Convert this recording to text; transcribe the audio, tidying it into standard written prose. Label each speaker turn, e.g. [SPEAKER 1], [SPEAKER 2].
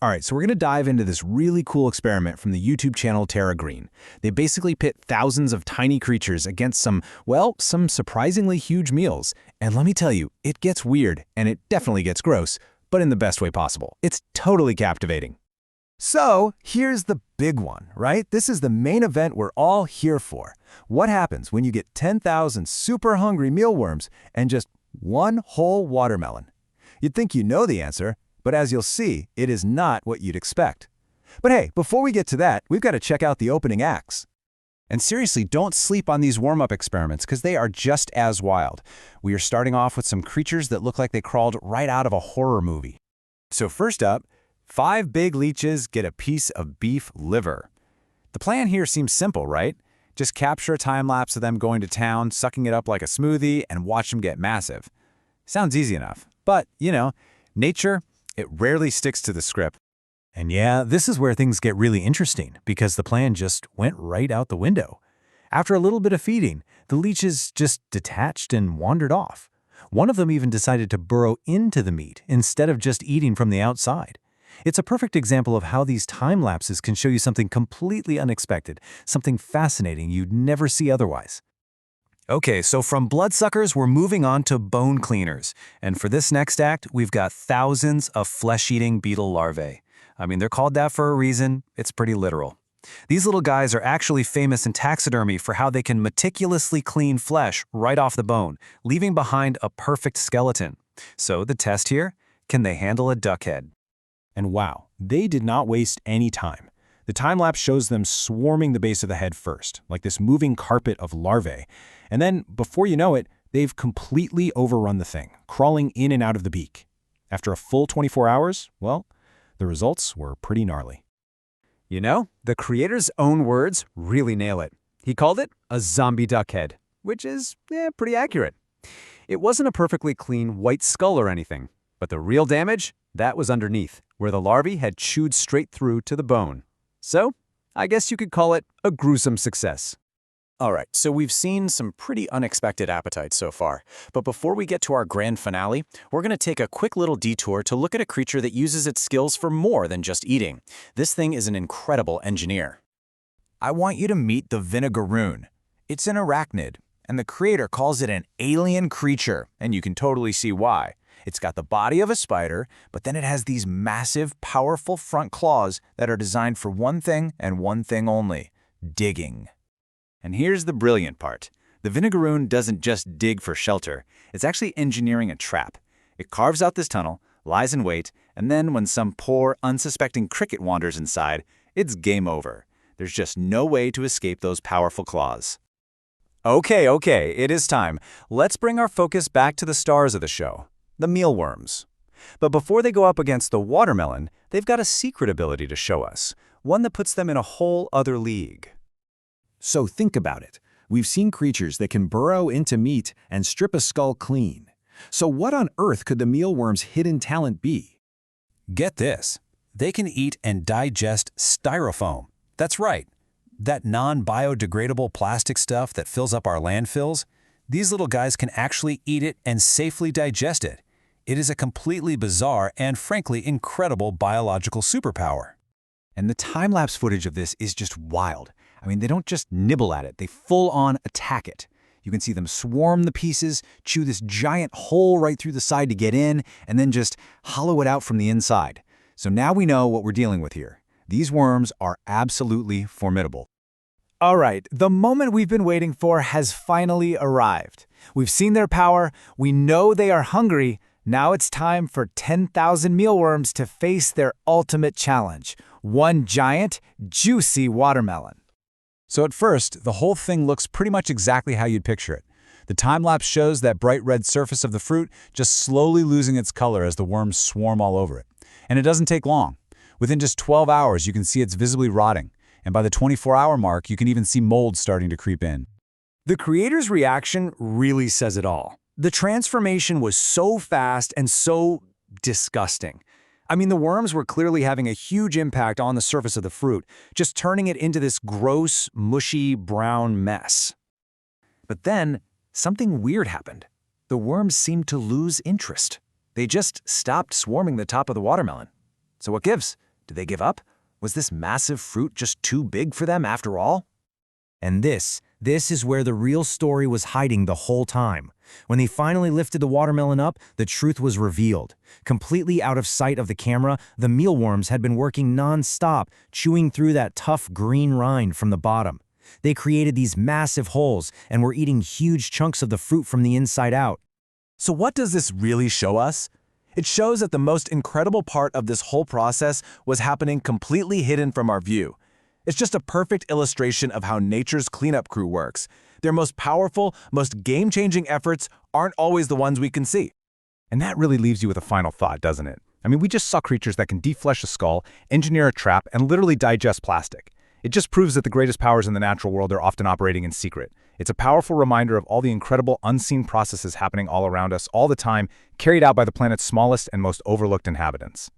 [SPEAKER 1] All right, so we're going to dive into this really cool experiment from the YouTube channel Terra Green. They basically pit thousands of tiny creatures against some surprisingly huge meals. And let me tell you, it gets weird, and it definitely gets gross, but in the best way possible. It's totally captivating.
[SPEAKER 2] So, here's the big one, right? This is the main event we're all here for. What happens when you get 10,000 super hungry mealworms and just one whole watermelon? You'd think you know the answer, but as you'll see, it is not what you'd expect. But hey, before we get to that, we've got to check out the opening acts.
[SPEAKER 3] And seriously, don't sleep on these warm-up experiments because they are just as wild. We are starting off with some creatures that look like they crawled right out of a horror movie.
[SPEAKER 2] So first up, 5 big leeches get a piece of beef liver. The plan here seems simple, right? Just capture a time-lapse of them going to town, sucking it up like a smoothie, and watch them get massive. Sounds easy enough. But, nature, it rarely sticks to the script.
[SPEAKER 3] And yeah, this is where things get really interesting because the plan just went right out the window. After a little bit of feeding, the leeches just detached and wandered off. One of them even decided to burrow into the meat instead of just eating from the outside. It's a perfect example of how these time lapses can show you something completely unexpected, something fascinating you'd never see otherwise. Okay, so from bloodsuckers, we're moving on to bone cleaners. And for this next act, we've got thousands of flesh-eating beetle larvae. I mean, they're called that for a reason. It's pretty literal. These little guys are actually famous in taxidermy for how they can meticulously clean flesh right off the bone, leaving behind a perfect skeleton. So the test here, can they handle a duck head?
[SPEAKER 1] And wow, they did not waste any time. The time-lapse shows them swarming the base of the head first, like this moving carpet of larvae. And then, before you know it, they've completely overrun the thing, crawling in and out of the beak. After a full 24 hours, well, the results were pretty gnarly.
[SPEAKER 2] The creator's own words really nail it. He called it a zombie duck head, which is, pretty accurate. It wasn't a perfectly clean white skull or anything, but the real damage, that was underneath, where the larvae had chewed straight through to the bone. So, I guess you could call it a gruesome success.
[SPEAKER 4] All right, so we've seen some pretty unexpected appetites so far. But before we get to our grand finale, we're going to take a quick little detour to look at a creature that uses its skills for more than just eating. This thing is an incredible engineer.
[SPEAKER 5] I want you to meet the vinegaroon. It's an arachnid, and the creator calls it an alien creature, and you can totally see why. It's got the body of a spider, but then it has these massive, powerful front claws that are designed for one thing and one thing only: digging.
[SPEAKER 2] And here's the brilliant part. The vinegaroon doesn't just dig for shelter. It's actually engineering a trap. It carves out this tunnel, lies in wait, and then when some poor, unsuspecting cricket wanders inside, it's game over. There's just no way to escape those powerful claws. Okay, it is time. Let's bring our focus back to the stars of the show, the mealworms. But before they go up against the watermelon, they've got a secret ability to show us, one that puts them in a whole other league.
[SPEAKER 1] So think about it. We've seen creatures that can burrow into meat and strip a skull clean. So what on earth could the mealworm's hidden talent be?
[SPEAKER 3] Get this. They can eat and digest styrofoam. That's right. That non-biodegradable plastic stuff that fills up our landfills. These little guys can actually eat it and safely digest it. It is a completely bizarre and frankly incredible biological superpower.
[SPEAKER 2] And the time-lapse footage of this is just wild. I mean, they don't just nibble at it, they full-on attack it. You can see them swarm the pieces, chew this giant hole right through the side to get in, and then just hollow it out from the inside. So now we know what we're dealing with here. These worms are absolutely formidable. All right, the moment we've been waiting for has finally arrived. We've seen their power, we know they are hungry. Now it's time for 10,000 mealworms to face their ultimate challenge: one giant, juicy watermelon.
[SPEAKER 3] So at first, the whole thing looks pretty much exactly how you'd picture it. The time-lapse shows that bright red surface of the fruit just slowly losing its color as the worms swarm all over it. And it doesn't take long. Within just 12 hours, you can see it's visibly rotting. And by the 24-hour mark, you can even see mold starting to creep in.
[SPEAKER 2] The creator's reaction really says it all. The transformation was so fast and so disgusting. I mean, the worms were clearly having a huge impact on the surface of the fruit, just turning it into this gross, mushy, brown mess. But then, something weird happened. The worms seemed to lose interest. They just stopped swarming the top of the watermelon. So what gives?
[SPEAKER 5] Did they give up? Was this massive fruit just too big for them after all?
[SPEAKER 2] And this is where the real story was hiding the whole time. When they finally lifted the watermelon up, the truth was revealed. Completely out of sight of the camera, the mealworms had been working non-stop, chewing through that tough green rind from the bottom. They created these massive holes and were eating huge chunks of the fruit from the inside out.
[SPEAKER 5] So what does this really show us? It shows that the most incredible part of this whole process was happening completely hidden from our view. It's just a perfect illustration of how nature's cleanup crew works. Their most powerful, most game-changing efforts aren't always the ones we can see.
[SPEAKER 1] And that really leaves you with a final thought, doesn't it? I mean, we just saw creatures that can deflesh a skull, engineer a trap, and literally digest plastic. It just proves that the greatest powers in the natural world are often operating in secret. It's a powerful reminder of all the incredible unseen processes happening all around us all the time, carried out by the planet's smallest and most overlooked inhabitants.